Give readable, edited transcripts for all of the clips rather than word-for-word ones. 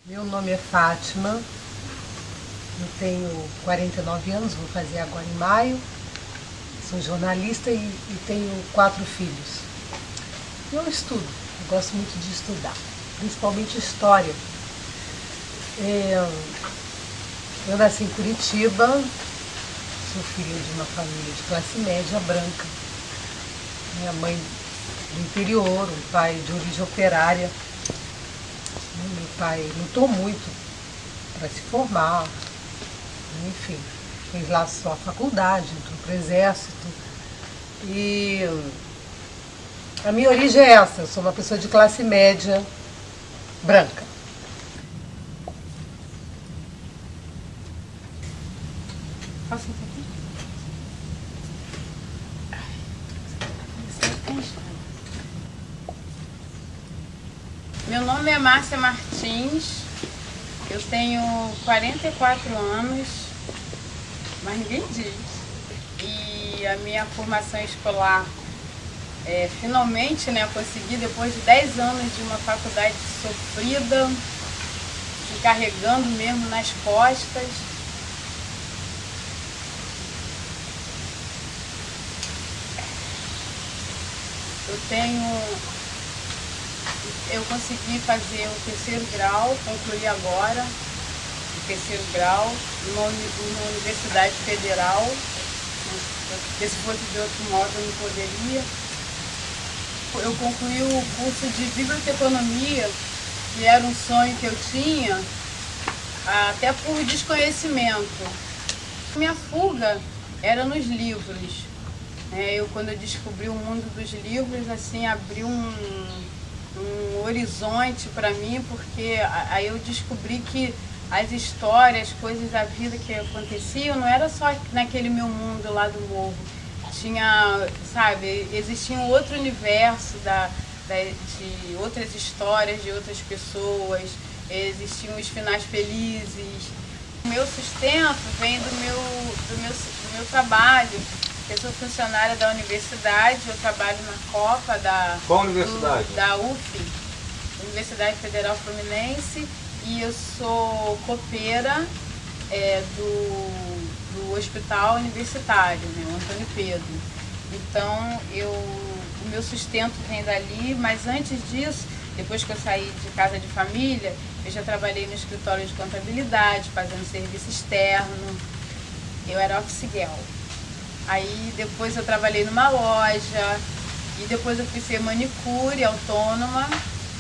Meu nome é Fátima, eu tenho 49 anos, vou fazer agora em maio. Sou jornalista e tenho 4 filhos. Eu estudo, eu gosto muito de estudar, principalmente história. Eu nasci em Curitiba, sou filha de uma família de classe média branca. Minha mãe do interior, um pai de origem operária. Meu pai lutou muito para se formar, enfim, fez lá sua faculdade, entrou para o exército. E a minha origem é essa, eu sou uma pessoa de classe média branca. Passa um pouquinho. Meu nome é Márcia Martins, eu tenho 44 anos, mas ninguém diz. E a minha formação escolar, finalmente, consegui depois de 10 anos de uma faculdade sofrida, me carregando mesmo nas costas. Eu consegui fazer o terceiro grau, concluí agora o terceiro grau, numa universidade federal, porque se fosse de outro modo eu não poderia. Eu concluí o curso de biblioteconomia, que era um sonho que eu tinha, até por desconhecimento. Minha fuga era nos livros. Quando eu descobri o mundo dos livros, assim, abriu um horizonte para mim, porque aí eu descobri que as histórias, coisas da vida que aconteciam, não era só naquele meu mundo lá do morro. Tinha, sabe, existia um outro universo de outras histórias, de outras pessoas, existiam os finais felizes. O meu sustento vem do meu trabalho. Eu sou funcionária da universidade, eu trabalho na Copa Qual universidade? Da UF, Universidade Federal Fluminense, e eu sou copeira do Hospital Universitário, o Antônio Pedro. Então, o meu sustento vem dali, mas antes disso, depois que eu saí de casa de família, eu já trabalhei no escritório de contabilidade, fazendo serviço externo. Eu era office girl. Aí depois eu trabalhei numa loja, e depois eu fui ser manicure autônoma,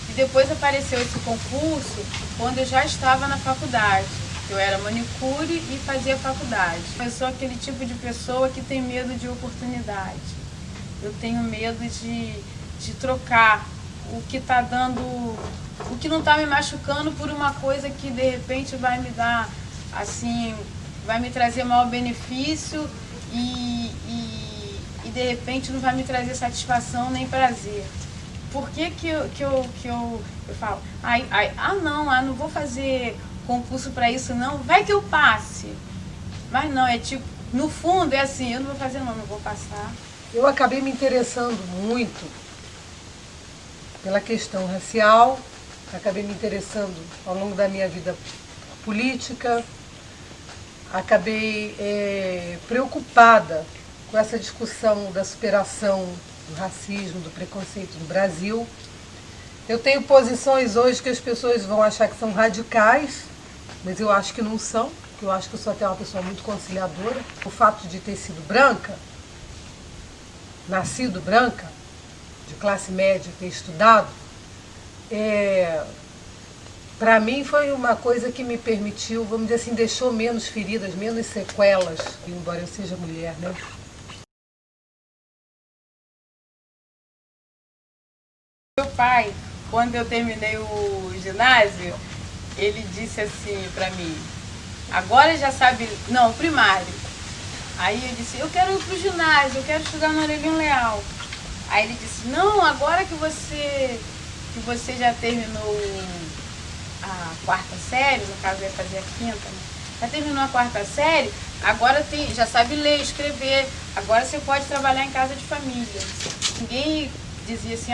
e depois apareceu esse concurso quando eu já estava na faculdade. Eu era manicure e fazia faculdade. Eu sou aquele tipo de pessoa que tem medo de oportunidade. Eu tenho medo de trocar o que está dando, o que não está me machucando por uma coisa que de repente vai me dar, assim, vai me trazer maior benefício e de repente não vai me trazer satisfação nem prazer. Por que eu falo, não vou fazer concurso para isso não, vai que eu passe. Mas não, é tipo, no fundo é assim, eu não vou fazer não vou passar. Eu acabei me interessando muito pela questão racial, acabei me interessando ao longo da minha vida política, acabei preocupada com essa discussão da superação do racismo, do preconceito no Brasil. Eu tenho posições hoje que as pessoas vão achar que são radicais, mas eu acho que não são, porque eu acho que eu sou até uma pessoa muito conciliadora. O fato de ter sido branca, nascido branca, de classe média, ter estudado, para mim foi uma coisa que me permitiu, vamos dizer assim, deixou menos feridas, menos sequelas, embora eu seja mulher, né? Meu pai, quando eu terminei o ginásio, ele disse assim pra mim, agora já sabe, não, primário. Aí eu disse, eu quero ir pro ginásio, eu quero estudar no Aureliano Leal. Aí ele disse, não, agora que você já terminou a quarta série, no caso eu ia fazer a quinta, né? Já terminou a quarta série, agora já sabe ler, escrever, agora você pode trabalhar em casa de família. Ninguém dizia assim,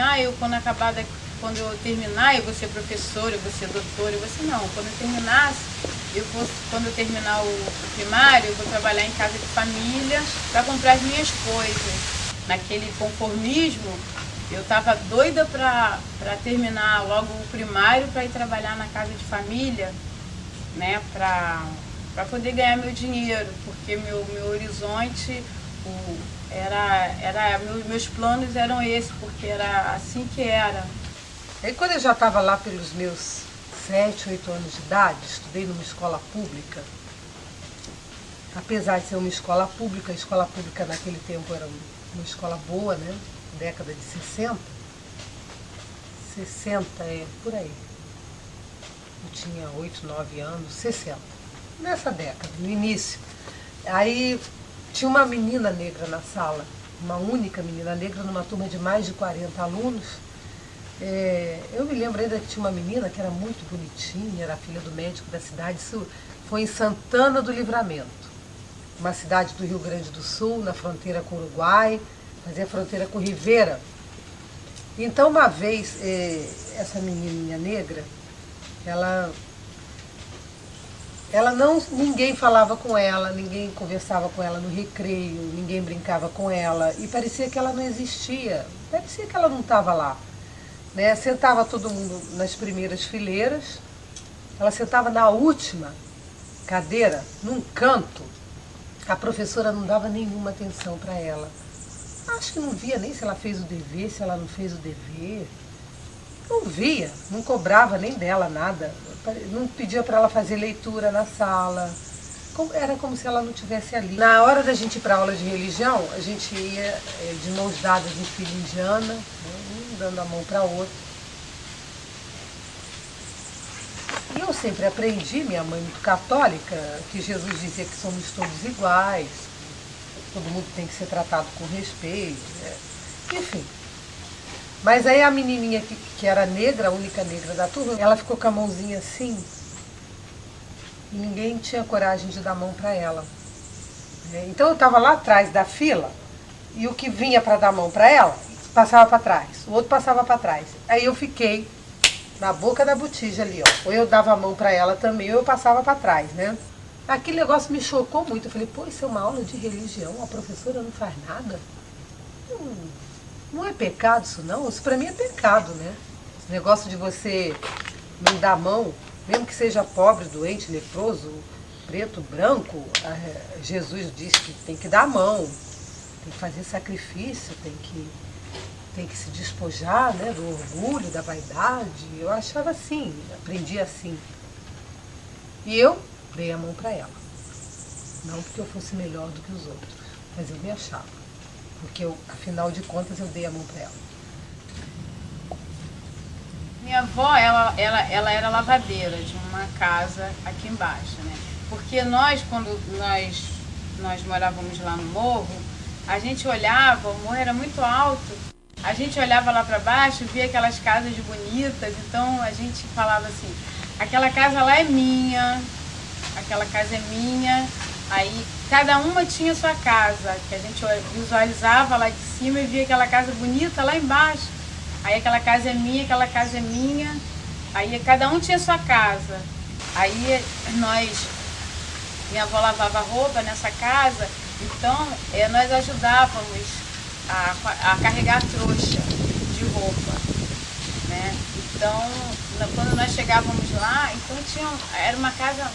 quando eu terminar, eu vou ser professora, eu vou ser doutora, eu vou ser não. Quando eu terminasse, quando eu terminar o primário, eu vou trabalhar em casa de família para comprar as minhas coisas. Naquele conformismo, eu estava doida para terminar logo o primário para ir trabalhar na casa de família, né, para poder ganhar meu dinheiro, porque meu horizonte meus planos eram esses, porque era assim que era. Aí quando eu já estava lá pelos meus 7, 8 anos de idade, estudei numa escola pública. Apesar de ser uma escola pública, a escola pública naquele tempo era uma escola boa, né? Década de 60. 60 por aí. Eu tinha 8, 9 anos, 60. Nessa década, no início. Aí tinha uma menina negra na sala, uma única menina negra numa turma de mais de 40 alunos. Eu me lembro ainda que tinha uma menina que era muito bonitinha, era filha do médico da cidade. Isso foi em Santana do Livramento, uma cidade do Rio Grande do Sul, na fronteira com o Uruguai, fazia fronteira com Rivera. Então uma vez, essa menininha negra, ninguém falava com ela, ninguém conversava com ela no recreio, ninguém brincava com ela, e parecia que ela não existia, parecia que ela não estava lá. Né? Sentava todo mundo nas primeiras fileiras, ela sentava na última cadeira, num canto. A professora não dava nenhuma atenção para ela. Acho que não via nem se ela fez o dever, se ela não fez o dever. Não via, não cobrava nem dela nada. Não pedia para ela fazer leitura na sala. Era como se ela não estivesse ali. Na hora da gente ir para a aula de religião, a gente ia de mãos dadas em fila indiana, né, um dando a mão para o outro. E eu sempre aprendi, minha mãe muito católica, que Jesus dizia que somos todos iguais, todo mundo tem que ser tratado com respeito, né? Enfim. Mas aí a menininha que era negra, a única negra da turma, ela ficou com a mãozinha assim, e ninguém tinha coragem de dar a mão para ela. Então eu estava lá atrás da fila, e o que vinha para dar a mão para ela, passava para trás, o outro passava para trás. Aí eu fiquei na boca da botija ali, ó. Ou eu dava a mão para ela também, ou eu passava para trás, né? Aquele negócio me chocou muito. Eu falei, pô, isso é uma aula de religião, a professora não faz nada? Não é pecado isso não? Isso para mim é pecado, né? Esse negócio de você não dar a mão, mesmo que seja pobre, doente, leproso, preto, branco, Jesus diz que tem que dar a mão, tem que fazer sacrifício, tem que se despojar, né, do orgulho, da vaidade. Eu achava assim, aprendi assim. E eu dei a mão para ela. Não porque eu fosse melhor do que os outros, mas eu me achava. Porque afinal de contas, eu dei a mão para ela. Minha avó, ela era lavadeira de uma casa aqui embaixo, né? Porque quando nós morávamos lá no morro, a gente olhava, o morro era muito alto, a gente olhava lá para baixo, via aquelas casas bonitas, então a gente falava assim, aquela casa lá é minha, aquela casa é minha. Aí cada uma tinha sua casa, que a gente visualizava lá de cima e via aquela casa bonita lá embaixo. Aí aquela casa é minha, aquela casa é minha. Aí cada um tinha sua casa. Aí minha avó lavava roupa nessa casa, então nós ajudávamos a carregar a trouxa de roupa, né? Então, quando nós chegávamos lá, então era uma casa,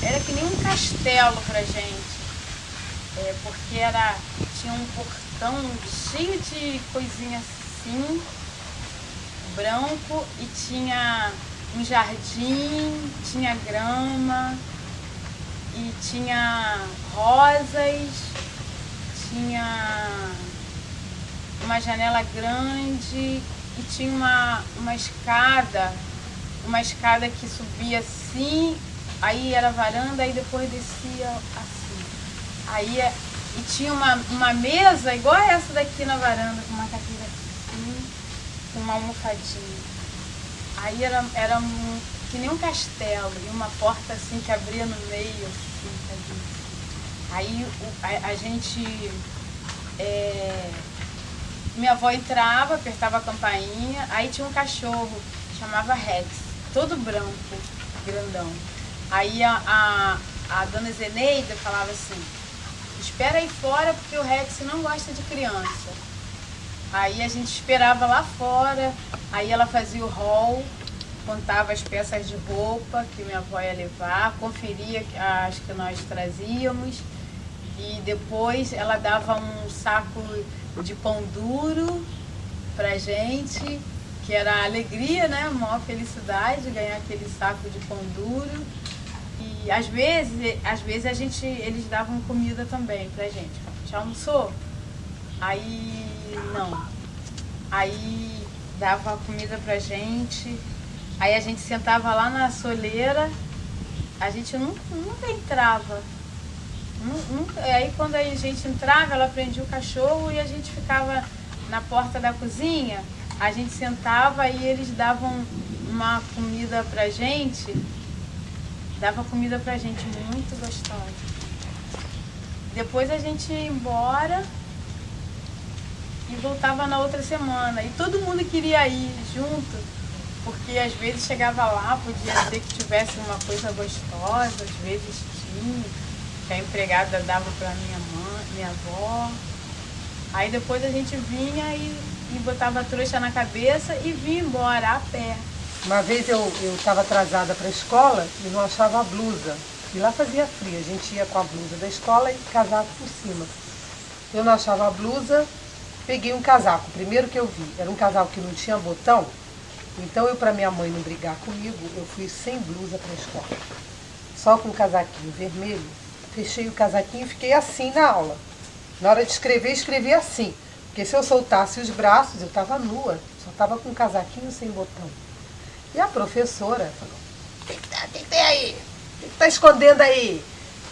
era que nem um castelo pra gente, porque tinha um portão cheio de coisinha assim, branco, e tinha um jardim, tinha grama, e tinha rosas, tinha uma janela grande e tinha uma escada que subia assim, aí era varanda, aí depois descia assim. Aí e tinha uma mesa igual essa daqui na varanda, com uma cadeira assim, com uma almofadinha. Aí era que nem um castelo, e uma porta assim que abria no meio, assim, aí a gente minha avó entrava, apertava a campainha, aí tinha um cachorro, chamava Rex, todo branco, grandão. Aí a dona Zeneida falava assim, espera aí fora porque o Rex não gosta de criança. Aí a gente esperava lá fora, aí ela fazia o hall, contava as peças de roupa que minha avó ia levar, conferia as que nós trazíamos e depois ela dava um saco de pão duro pra gente, que era a alegria, né? A maior felicidade, ganhar aquele saco de pão duro. E às vezes eles davam comida também pra gente. Já almoçou? Aí não. Aí dava comida pra gente. Aí a gente sentava lá na soleira, a gente nunca entrava. Aí quando a gente entrava, ela prendia o cachorro e a gente ficava na porta da cozinha, a gente sentava e eles davam uma comida pra gente, muito gostosa. Depois a gente ia embora e voltava na outra semana. E todo mundo queria ir junto, porque às vezes chegava lá, podia ser que tivesse uma coisa gostosa, às vezes tinha, que a empregada dava para minha avó. Aí depois a gente vinha e botava a trouxa na cabeça e vinha embora a pé. Uma vez eu estava atrasada para a escola e não achava a blusa. E lá fazia frio, a gente ia com a blusa da escola e casaco por cima. Eu não achava a blusa, peguei um casaco, o primeiro que eu vi. Era um casaco que não tinha botão. Então eu, para minha mãe não brigar comigo, eu fui sem blusa para a escola. Só com um casaquinho vermelho. Fechei o casaquinho e fiquei assim na aula. Na hora de escrever, escrevi assim. Porque se eu soltasse os braços, eu estava nua. Só estava com um casaquinho sem botão. E a professora falou, o que tem aí? O que está escondendo aí?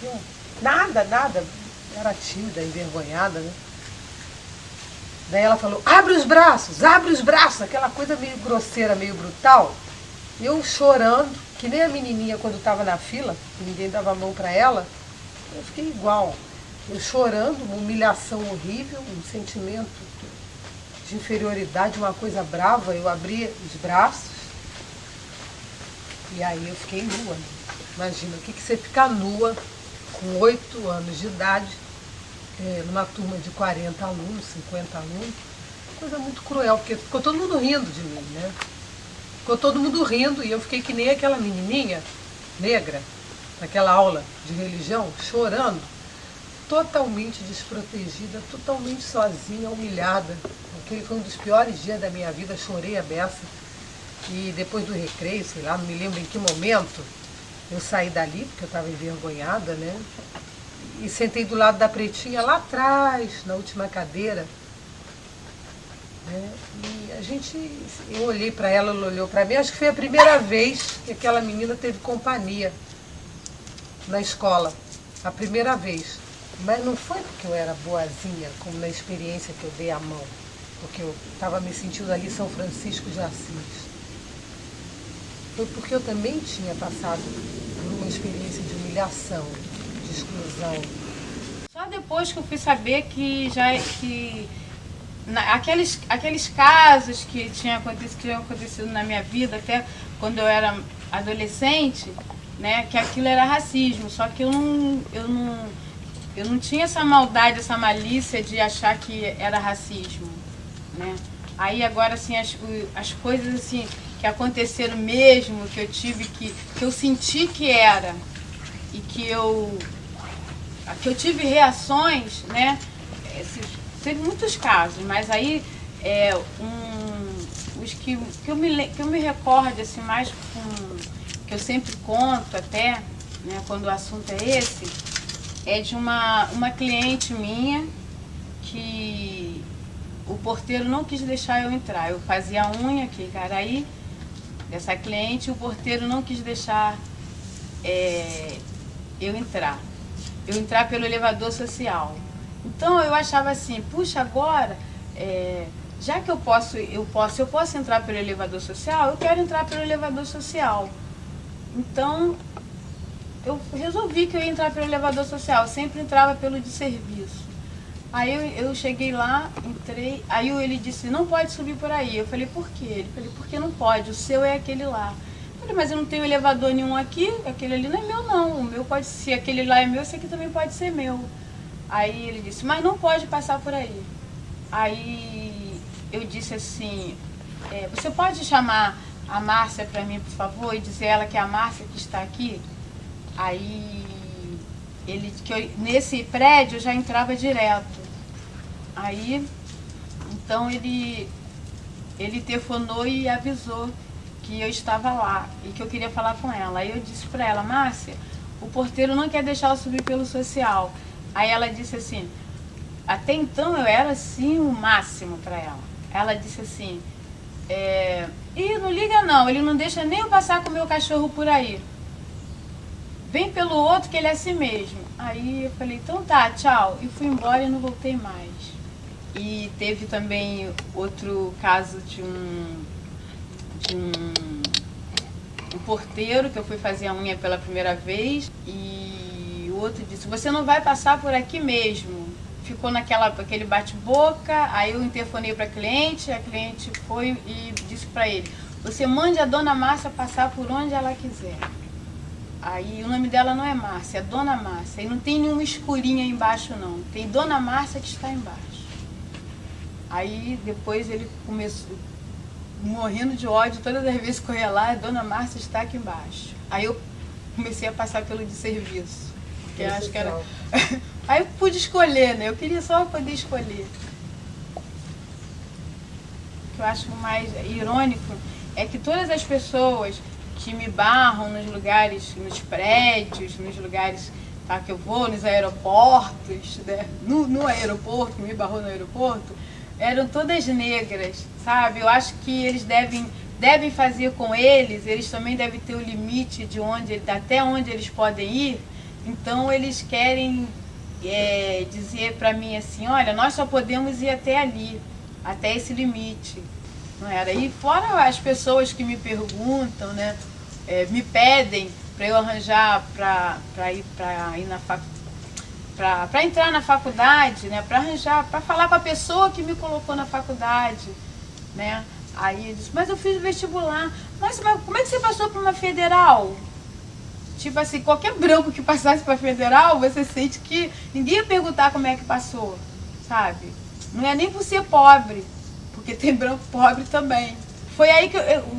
Eu, nada. Era tímida, envergonhada, né? Daí ela falou, abre os braços. Aquela coisa meio grosseira, meio brutal. E eu chorando, que nem a menininha quando estava na fila, que ninguém dava a mão para ela. Eu fiquei igual. Eu chorando, uma humilhação horrível, um sentimento de inferioridade, uma coisa brava. Eu abri os braços e aí eu fiquei nua. Imagina, o que você ficar nua com 8 anos de idade, numa turma de 40 alunos, 50 alunos, coisa muito cruel, porque ficou todo mundo rindo de mim, né? Ficou todo mundo rindo e eu fiquei que nem aquela menininha negra, naquela aula de religião, chorando, totalmente desprotegida, totalmente sozinha, humilhada. Aquele foi um dos piores dias da minha vida, chorei a beça. E depois do recreio, sei lá, não me lembro em que momento, eu saí dali, porque eu estava envergonhada, né? E sentei do lado da pretinha, lá atrás, na última cadeira. Né? E eu olhei para ela, ela olhou para mim. Acho que foi a primeira vez que aquela menina teve companhia na escola. A primeira vez. Mas não foi porque eu era boazinha, como na experiência que eu dei a mão. Porque eu estava me sentindo ali São Francisco de Assis. Foi porque eu também tinha passado por uma experiência de humilhação, de exclusão. Só depois que eu fui saber aqueles casos que tinham acontecido na minha vida, até quando eu era adolescente, né, que aquilo era racismo, só que eu não tinha essa maldade, essa malícia de achar que era racismo, né? Aí agora assim as coisas assim que aconteceram mesmo, que eu senti que era e que eu tive reações, né? Teve muitos casos, mas aí os que eu me recordo assim mais que eu sempre conto até, né, quando o assunto é esse, é de uma cliente minha que o porteiro não quis deixar eu entrar. Eu fazia unha aqui em Caraí, dessa cliente, o porteiro não quis deixar eu entrar pelo elevador social. Então eu achava assim, puxa, agora, já que eu posso entrar pelo elevador social, eu quero entrar pelo elevador social. Então eu resolvi que eu ia entrar pelo elevador social, eu sempre entrava pelo de serviço. Aí eu cheguei lá, entrei, aí ele disse, não pode subir por aí. Eu falei, por quê? Ele falou, porque não pode, o seu é aquele lá. Eu falei, mas eu não tenho elevador nenhum aqui, aquele ali não é meu não, o meu pode ser, aquele lá é meu, esse aqui também pode ser meu. Aí ele disse, mas não pode passar por aí. Aí eu disse assim, você pode chamar a Márcia para mim, por favor, e dizer ela que é a Márcia que está aqui? Aí nesse prédio eu já entrava direto. Aí, então ele telefonou e avisou que eu estava lá e que eu queria falar com ela. Aí eu disse para ela, Márcia, o porteiro não quer deixar eu subir pelo social. Aí ela disse assim, até então eu era assim o máximo para ela. Ela disse assim, ih, não liga não, ele não deixa nem eu passar com o meu cachorro por aí. Vem pelo outro que ele é assim mesmo. Aí eu falei, então tá, tchau. E fui embora e não voltei mais. E teve também outro caso de um porteiro que eu fui fazer a unha pela primeira vez. E o outro disse, você não vai passar por aqui mesmo. Ficou aquele bate-boca, aí eu interfonei para a cliente foi e disse para ele, você mande a dona Márcia passar por onde ela quiser. Aí o nome dela não é Márcia, é Dona Márcia. E não tem nenhuma escurinha embaixo não, tem Dona Márcia que está embaixo. Aí depois ele começou, morrendo de ódio, todas as vezes que eu ia lá, Dona Márcia está aqui embaixo. Aí eu comecei a passar pelo de serviço, porque acho que era... Aí eu pude escolher, né? Eu queria só poder escolher. O que eu acho mais irônico é que todas as pessoas que me barram nos lugares, nos prédios, nos lugares que eu vou, nos aeroportos, né? No aeroporto, que me barrou no aeroporto, eram todas negras, sabe? Eu acho que eles devem fazer com eles também devem ter o limite de até onde eles podem ir. Então eles querem dizer para mim assim, olha, nós só podemos ir até ali, até esse limite. Não era? E fora as pessoas que me perguntam, né, me pedem para eu arranjar para entrar na faculdade, né, para arranjar, para falar com a pessoa que me colocou na faculdade, né? Aí eu disse, mas eu fiz vestibular. Mas como é que você passou para uma federal? Tipo assim, qualquer branco que passasse para federal, você sente que ninguém ia perguntar como é que passou, sabe? Não é nem por ser pobre, porque tem branco pobre também. Foi aí que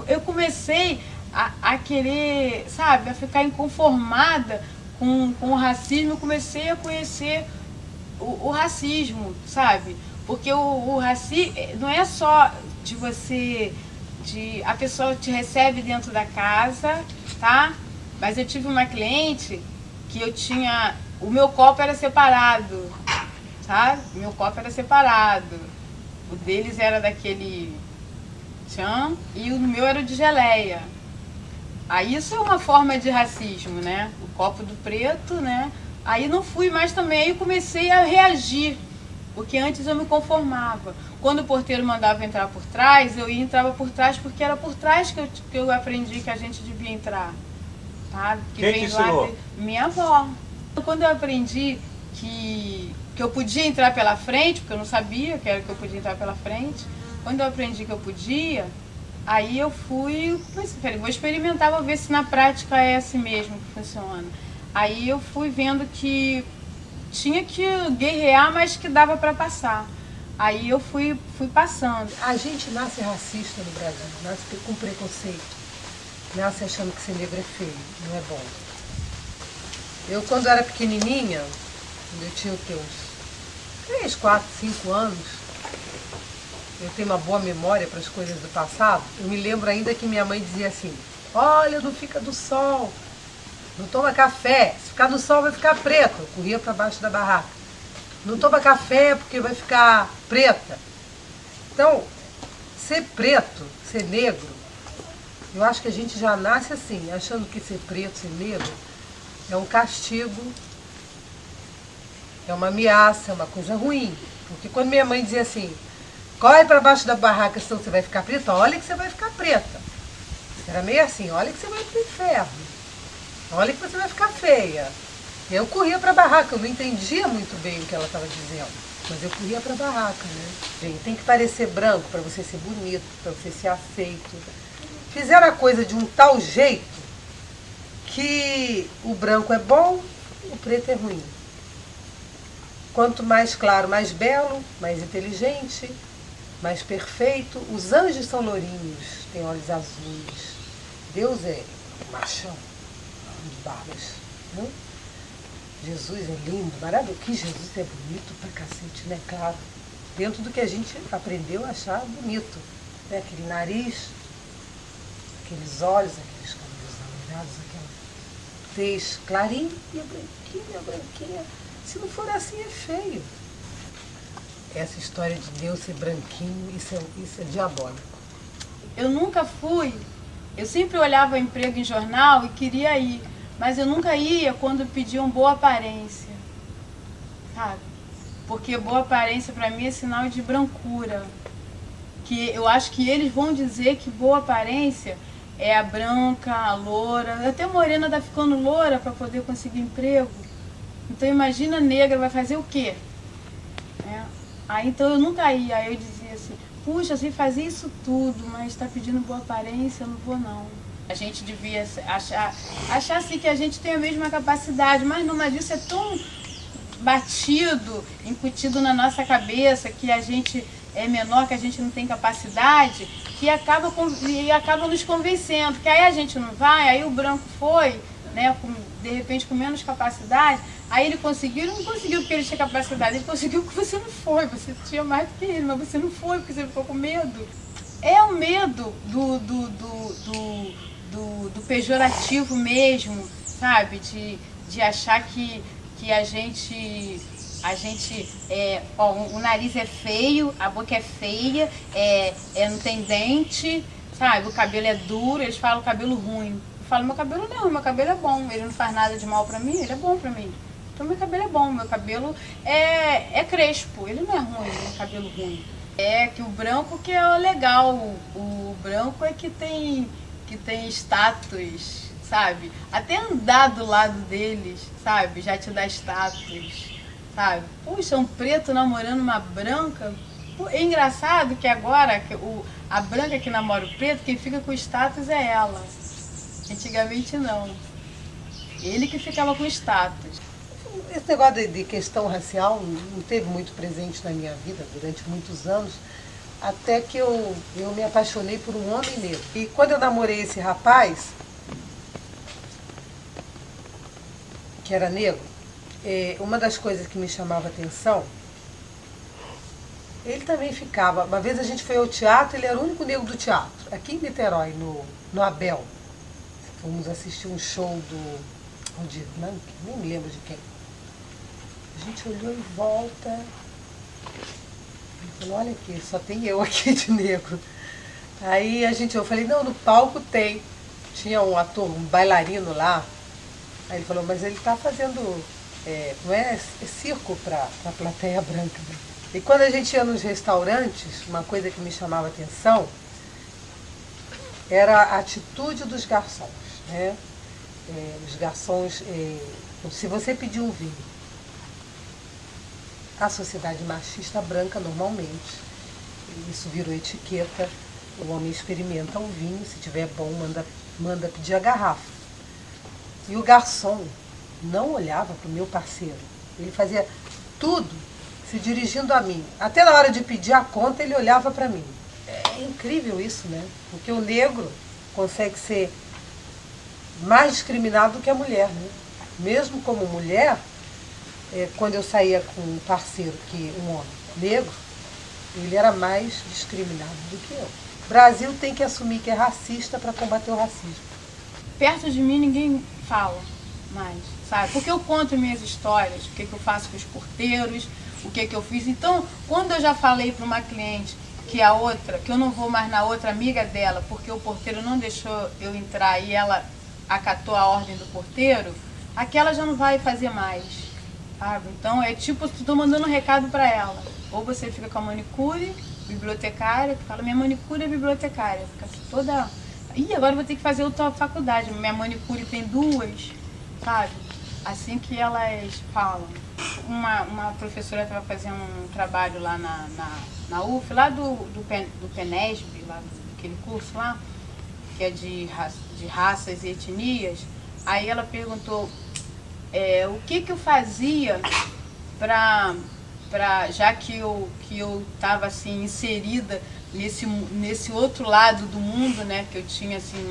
eu comecei a querer, sabe, a ficar inconformada com o racismo. Eu comecei a conhecer o racismo, sabe? Porque o racismo não é só a pessoa te recebe dentro da casa, tá? Mas eu tive uma cliente que o meu copo era separado, sabe? O meu copo era separado. O deles era daquele tchan e o meu era de geleia. Aí isso é uma forma de racismo, né? O copo do preto, né? Aí não fui mais também, aí comecei a reagir, porque antes eu me conformava. Quando o porteiro mandava entrar por trás, eu entrava por trás, porque era por trás que eu aprendi que a gente devia entrar. Tá? Quem te ensinou? Minha avó. Quando eu aprendi que eu podia entrar pela frente, porque eu não sabia que eu podia entrar pela frente, quando eu aprendi que eu podia, aí eu falei, vou experimentar, vou ver se na prática é assim mesmo que funciona. Aí eu fui vendo que tinha que guerrear, mas que dava para passar. Aí eu fui passando. A gente nasce racista no Brasil, nasce com preconceito, nasce achando que ser negro é feio, não é bom. Eu, quando era pequenininha, quando eu tinha uns 3, 4, 5 anos, eu tenho uma boa memória para as coisas do passado, eu me lembro ainda que minha mãe dizia assim, olha, não fica do sol, não toma café, se ficar do sol vai ficar preto. Eu corria para baixo da barraca. Não toma café porque vai ficar preta. Então, ser preto, ser negro, eu acho que a gente já nasce assim, achando que ser preto, ser negro, é um castigo, é uma ameaça, é uma coisa ruim. Porque quando minha mãe dizia assim, corre para baixo da barraca, senão você vai ficar preta, olha que você vai ficar preta. Era meio assim, olha que você vai pro inferno. Olha que você vai ficar feia. Eu corria para a barraca, eu não entendia muito bem o que ela estava dizendo. Mas eu corria pra barraca, né? Gente, tem que parecer branco para você ser bonito, para você ser aceito. Fizeram a coisa de um tal jeito que o branco é bom, o preto é ruim. Quanto mais claro, mais belo, mais inteligente, mais perfeito. Os anjos são lourinhos, têm olhos azuis. Deus é machão, de barbas. Não? Jesus é lindo, maravilhoso. Que Jesus é bonito pra cacete, né? Claro. Dentro do que a gente aprendeu a achar bonito. Né? Aquele nariz, aqueles olhos, aqueles cabelos alourados, aquela tez clarinha e a branquinha. Se não for assim, é feio. Essa história de Deus ser branquinho, isso é diabólico. Eu nunca fui, eu sempre olhava emprego em jornal e queria ir, mas eu nunca ia quando pediam boa aparência, sabe? Porque boa aparência para mim é sinal de brancura. Que eu acho que eles vão dizer que boa aparência é a branca, a loura, até a morena tá ficando loura para poder conseguir emprego. Então imagina a negra vai fazer o quê? Aí então eu nunca ia, aí eu dizia assim, puxa, você fazia isso tudo, mas está pedindo boa aparência, eu não vou não. A gente devia achar assim que a gente tem a mesma capacidade, mas não, mas isso é tão batido, incutido na nossa cabeça, que a gente é menor, que a gente não tem capacidade, que acaba nos convencendo, que aí a gente não vai, aí o branco foi, né, de repente com menos capacidade, aí ele conseguiu, ele não conseguiu porque ele tinha capacidade, ele conseguiu porque você não foi, você tinha mais do que ele, mas você não foi porque você ficou com medo. É o medo do pejorativo mesmo, sabe, de achar que a gente o nariz é feio, a boca é feia, não tem dente, sabe, o cabelo é duro, eles falam cabelo ruim. Eu falo, meu cabelo não, meu cabelo é bom, ele não faz nada de mal pra mim, ele é bom pra mim. Então meu cabelo é bom, meu cabelo é crespo, ele não é ruim, é cabelo ruim. É que o branco que é o legal, o branco é que tem status, sabe? Até andar do lado deles, sabe? Já te dá status, sabe? Puxa, um preto namorando uma branca. É engraçado que agora a branca que namora o preto, quem fica com status é ela. Antigamente não. Ele que ficava com status. Esse negócio de questão racial não teve muito presente na minha vida durante muitos anos, até que eu me apaixonei por um homem negro. E quando eu namorei esse rapaz, que era negro, uma das coisas que me chamava atenção, ele também ficava. Uma vez a gente foi ao teatro, ele era o único negro do teatro, aqui em Niterói, no Abel. Fomos assistir um show nem me lembro de quem. A gente olhou em volta, ele falou, olha aqui, só tem eu aqui de negro. Aí eu falei, não, no palco tem. Tinha um ator, um bailarino lá. Aí ele falou, mas ele está fazendo, não é circo para a plateia branca. E quando a gente ia nos restaurantes, uma coisa que me chamava atenção era a atitude dos garçons, né? Os garçons, se você pedir um vinho, a sociedade machista branca normalmente, isso virou etiqueta, o homem experimenta o vinho, se tiver bom, manda pedir a garrafa. E o garçom não olhava para o meu parceiro, ele fazia tudo se dirigindo a mim. Até na hora de pedir a conta, ele olhava para mim. É incrível isso, né? Porque o negro consegue ser mais discriminado do que a mulher, né? Mesmo como mulher, quando eu saía com um parceiro, um homem negro, ele era mais discriminado do que eu. O Brasil tem que assumir que é racista para combater o racismo. Perto de mim ninguém fala mais, sabe? Porque eu conto minhas histórias, o que eu faço com os porteiros, o que eu fiz. Então, quando eu já falei para uma cliente que eu não vou mais na outra amiga dela, porque o porteiro não deixou eu entrar e ela acatou a ordem do porteiro, aquela já não vai fazer mais, sabe? Então é tipo, estou mandando um recado para ela. Ou você fica com a manicure, bibliotecária, que fala, minha manicure é bibliotecária, fica toda... Ih, agora eu vou ter que fazer outra faculdade, minha manicure tem 2, sabe? Assim que elas falam. uma professora estava fazendo um trabalho lá na UF, lá do PENESB, lá daquele curso lá, que é de raças e etnias. Aí ela perguntou o que eu fazia já que eu estava assim, inserida nesse outro lado do mundo, né, que eu tinha assim,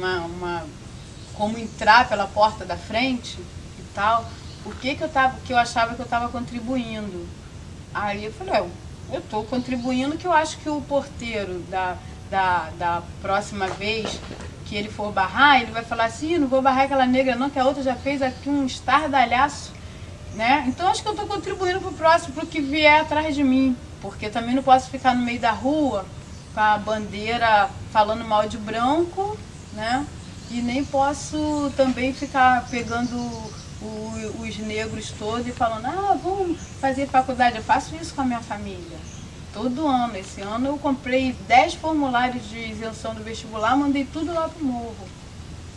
como entrar pela porta da frente e tal, que eu achava que eu estava contribuindo. Aí eu falei, eu estou contribuindo, que eu acho que o porteiro da próxima vez que ele for barrar, ele vai falar assim, não vou barrar aquela negra não, que a outra já fez aqui um estardalhaço, né? Então acho que eu estou contribuindo para o próximo, para o que vier atrás de mim, porque também não posso ficar no meio da rua com a bandeira falando mal de branco, né? E nem posso também ficar pegando os negros todos e falando, vamos fazer faculdade. Eu faço isso com a minha família. Todo ano. Esse ano eu comprei 10 formulários de isenção do vestibular, mandei tudo lá pro morro,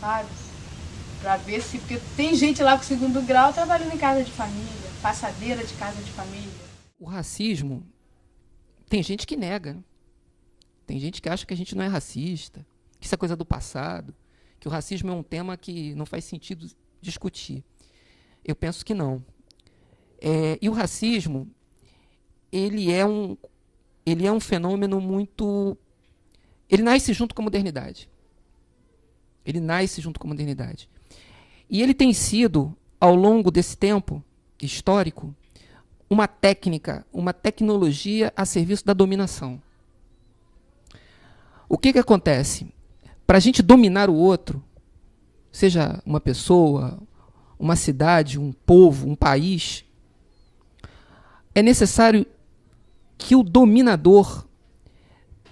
sabe? Pra ver se... Porque tem gente lá com 2º grau trabalhando em casa de família, passadeira de casa de família. O racismo, tem gente que nega. Tem gente que acha que a gente não é racista, que isso é coisa do passado, que o racismo é um tema que não faz sentido discutir. Eu penso que não. E o racismo, ele é um fenômeno muito... Ele nasce junto com a modernidade. E ele tem sido, ao longo desse tempo histórico, uma técnica, uma tecnologia a serviço da dominação. O que acontece? Para a gente dominar o outro, seja uma pessoa, uma cidade, um povo, um país, é necessário que o dominador,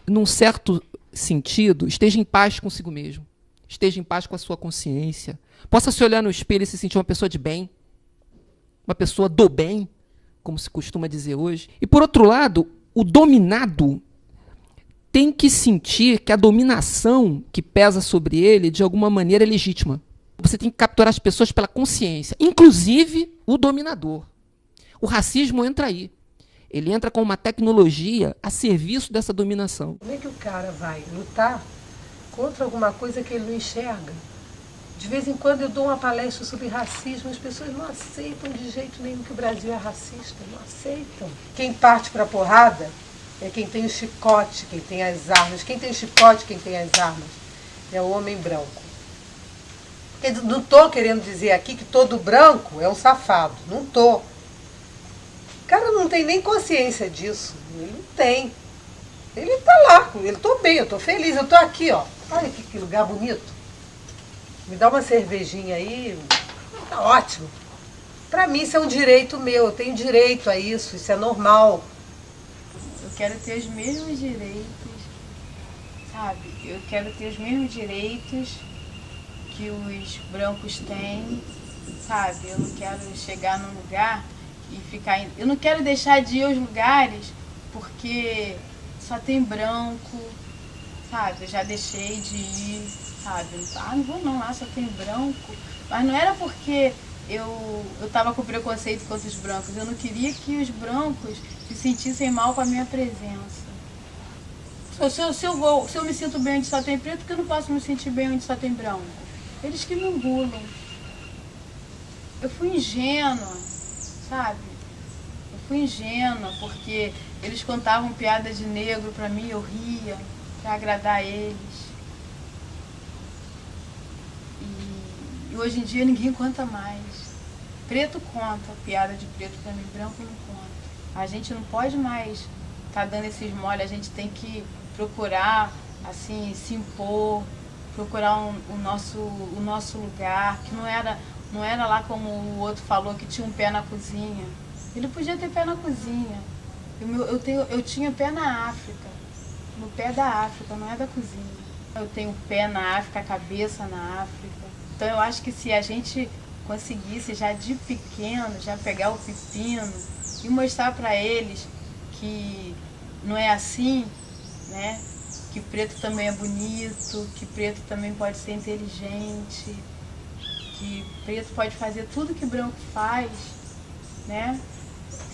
num certo sentido, esteja em paz consigo mesmo, esteja em paz com a sua consciência, possa se olhar no espelho e se sentir uma pessoa de bem, uma pessoa do bem, como se costuma dizer hoje. E, por outro lado, o dominado tem que sentir que a dominação que pesa sobre ele, de alguma maneira, é legítima. Você tem que capturar as pessoas pela consciência, inclusive o dominador. O racismo entra aí. Ele entra com uma tecnologia a serviço dessa dominação. Como é que o cara vai lutar contra alguma coisa que ele não enxerga? De vez em quando eu dou uma palestra sobre racismo, as pessoas não aceitam de jeito nenhum que o Brasil é racista, não aceitam. Quem parte para a porrada é quem tem o chicote, quem tem as armas. Quem tem o chicote, quem tem as armas, é o homem branco. Não estou querendo dizer aqui que todo branco é um safado, não estou. O cara não tem nem consciência disso, ele não tem. Ele está lá, eu estou bem, eu estou feliz, eu estou aqui, ó. Olha que lugar bonito. Me dá uma cervejinha aí, tá ótimo. Para mim isso é um direito meu, eu tenho direito a isso é normal. Eu quero ter os mesmos direitos, sabe? Eu quero ter os mesmos direitos que os brancos têm, sabe? Eu não quero chegar num lugar e ficar... Eu não quero deixar de ir aos lugares porque só tem branco, sabe? Eu já deixei de ir, sabe? Não vou não, lá só tem branco. Mas não era porque eu estava com preconceito contra os brancos. Eu não queria que os brancos se sentissem mal com a minha presença. Se eu me sinto bem onde só tem preto, por que eu não posso me sentir bem onde só tem branco? Eles que me engulam. Eu fui ingênua, sabe? Eu fui ingênua porque eles contavam piadas de negro pra mim, eu ria pra agradar eles. E hoje em dia ninguém conta mais. Preto conta piada de preto pra mim, branco não conta. A gente não pode mais tá dando esses mole, a gente tem que procurar, assim, se impor, procurar o nosso lugar, que não era lá como o outro falou, que tinha um pé na cozinha. Ele podia ter pé na cozinha. Eu tinha pé na África, no pé da África, não é da cozinha. Eu tenho pé na África, cabeça na África. Então eu acho que se a gente conseguisse já de pequeno, já pegar o pepino e mostrar para eles que não é assim, né? Que preto também é bonito, que preto também pode ser inteligente, que preto pode fazer tudo que branco faz, né?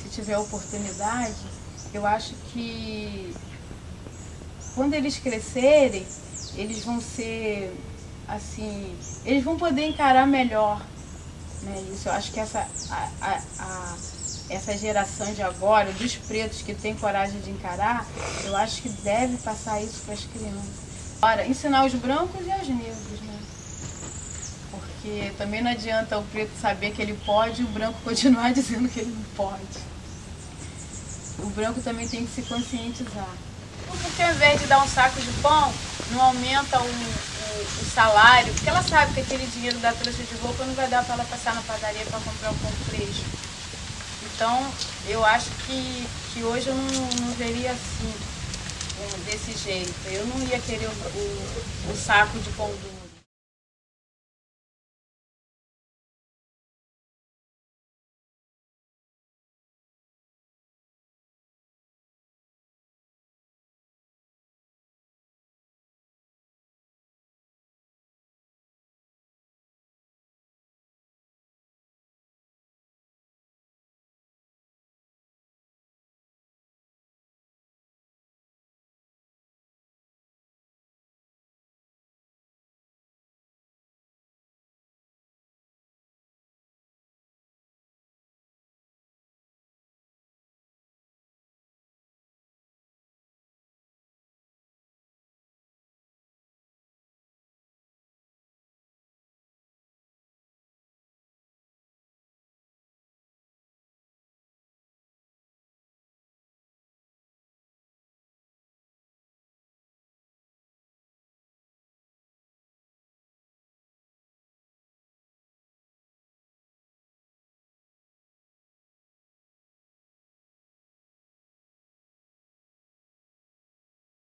se tiver oportunidade, eu acho que quando eles crescerem, eles vão ser, assim, eles vão poder encarar melhor, né? Isso, eu acho que essa geração de agora, dos pretos que tem coragem de encarar, eu acho que deve passar isso para as crianças. Agora, ensinar os brancos e os negros, né? Porque também não adianta o preto saber que ele pode e o branco continuar dizendo que ele não pode. O branco também tem que se conscientizar. Porque ao invés de dar um saco de pão, não aumenta o salário, porque ela sabe que aquele dinheiro da trouxa de roupa não vai dar para ela passar na padaria para comprar um pão fresco. Então, eu acho que hoje eu não veria assim, desse jeito. Eu não ia querer o saco de pão duro.